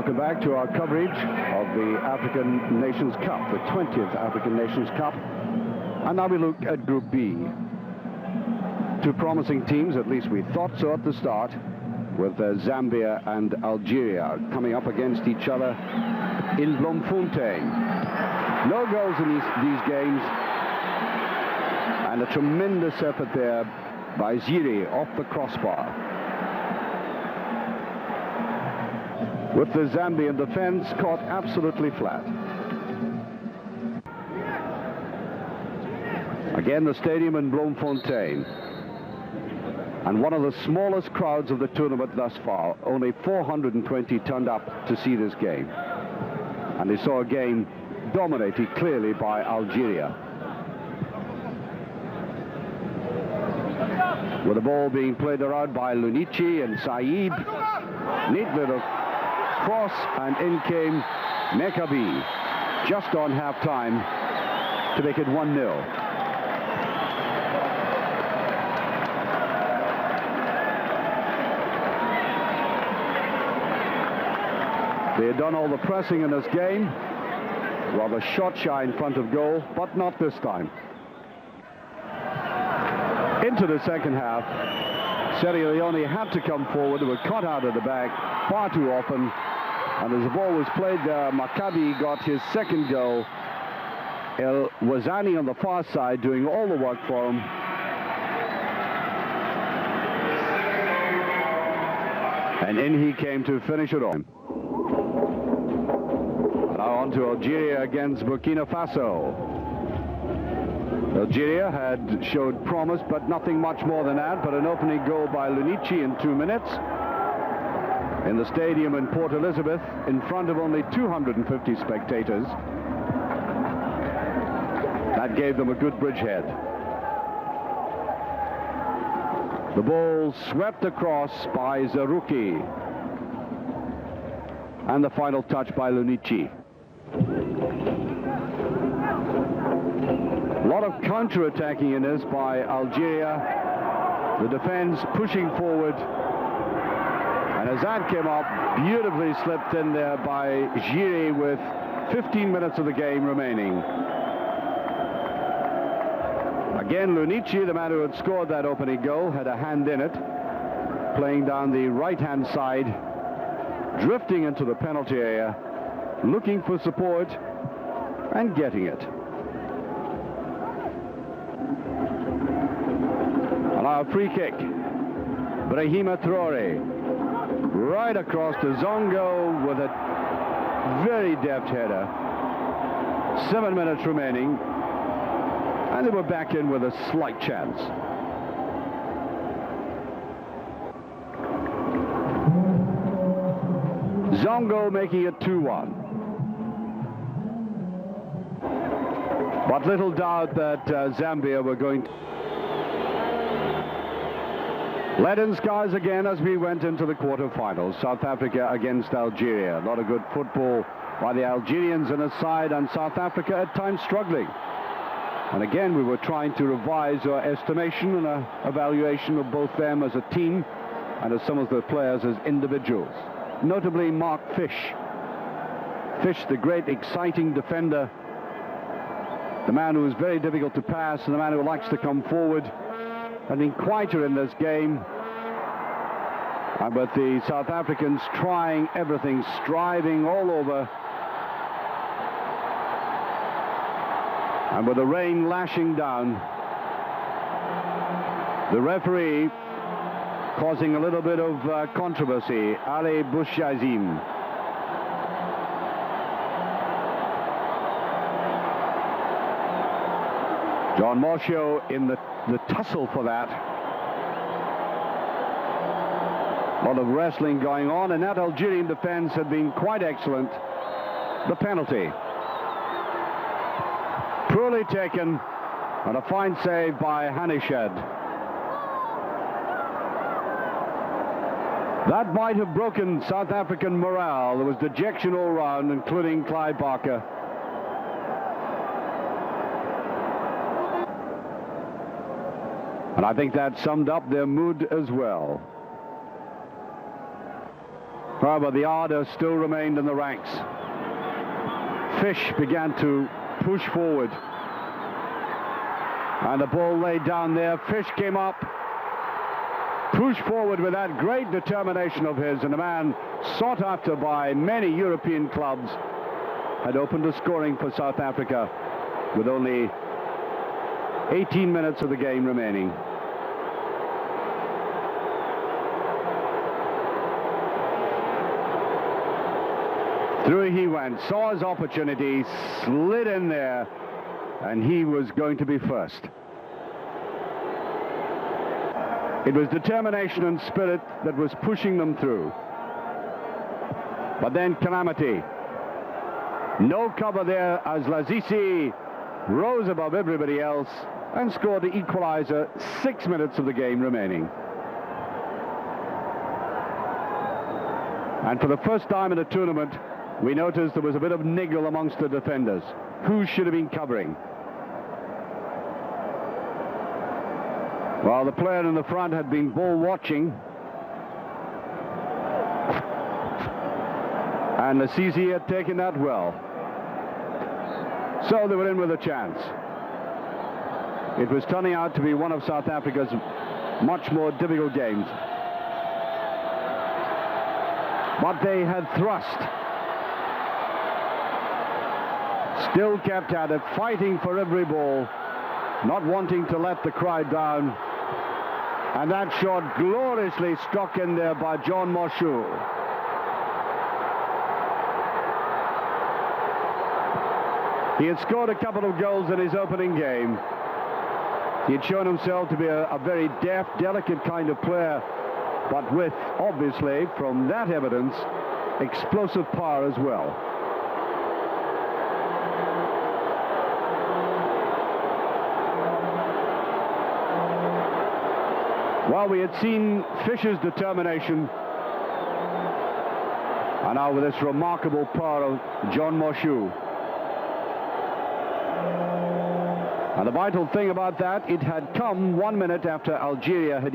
welcome back to our coverage of the African Nations Cup, the 20th African Nations Cup. And now we look at Group B. Two promising teams, at least we thought so at the start, with Zambia and Algeria coming up against each other in Bloemfontein. No goals in these games, and a tremendous effort there by Ziri off the crossbar. With the Zambian defense caught absolutely flat. Again, the stadium in Bloemfontein. And one of the smallest crowds of the tournament thus far. Only 420 turned up to see this game. And they saw a game dominated clearly by Algeria. With the ball being played around by Lunichi and Saib. Neat little cross, and in came Mekabi just on half-time to make it 1-0. They had done all the pressing in this game, rather shot-shy in front of goal, but not this time. Into the second half, Sierra Leone had to come forward. They were caught out of the back far too often, and as the ball was played there, Maccabi got his second goal. El Wazani on the far side doing all the work for him. And in he came to finish it on. Now on to Algeria against Burkina Faso. Algeria had showed promise, but nothing much more than that, but an opening goal by Lunichi in 2 minutes. In the stadium in Port Elizabeth, in front of only 250 spectators. That gave them a good bridgehead. The ball swept across by Zarouki. And the final touch by Lunichi. A lot of counter-attacking in this by Algeria. The defense pushing forward. And as that came up, beautifully slipped in there by Ziri with 15 minutes of the game remaining. Again, Lunichi, the man who had scored that opening goal, had a hand in it, playing down the right-hand side, drifting into the penalty area, looking for support, and getting it. And now a free kick. Brahima Traore, right across to Zongo with a very deft header. 7 minutes remaining. And they were back in with a slight chance. Zongo making it 2-1. But little doubt that Zambia were going to... Leaden skies again as we went into the quarterfinals. South Africa against Algeria. A lot of good football by the Algerians in a side, and South Africa at times struggling. And again, we were trying to revise our estimation and our evaluation of both them as a team and as some of the players as individuals. Notably Mark Fish. Fish, the great exciting defender, the man who is very difficult to pass and the man who likes to come forward, and been quieter in this game. But the South Africans trying everything, striving all over. And with the rain lashing down, the referee causing a little bit of controversy, Ali Bouchazim. John Morshow in the tussle for that. A lot of wrestling going on, and that Algerian defense had been quite excellent. The penalty. Poorly taken, and a fine save by Hanished. That might have broken South African morale. There was dejection all round, including Clive Barker. And I think that summed up their mood as well. However, the ardour still remained in the ranks. Fish began to push forward. And the ball laid down there. Fish came up, pushed forward with that great determination of his, and a man sought after by many European clubs had opened the scoring for South Africa with only 18 minutes of the game remaining. Through he went, saw his opportunity, slid in there, and he was going to be first. It was determination and spirit that was pushing them through. But then calamity. No cover there as Lazisi rose above everybody else and scored the equalizer, 6 minutes of the game remaining. And for the first time in the tournament, we noticed there was a bit of niggle amongst the defenders. Who should have been covering? Well, the player in the front had been ball watching. And Lazisi had taken that well. So they were in with a chance. It was turning out to be one of South Africa's much more difficult games. But they had thrust. Still kept at it, fighting for every ball, not wanting to let the crowd down. And that shot gloriously struck in there by John Mashur. He had scored a couple of goals in his opening game. He had shown himself to be a very deft, delicate kind of player, but with, obviously, from that evidence, explosive power as well. Well, we had seen Fisher's determination, and now with this remarkable power of John Mashur. And the vital thing about that, it had come 1 minute after Algeria had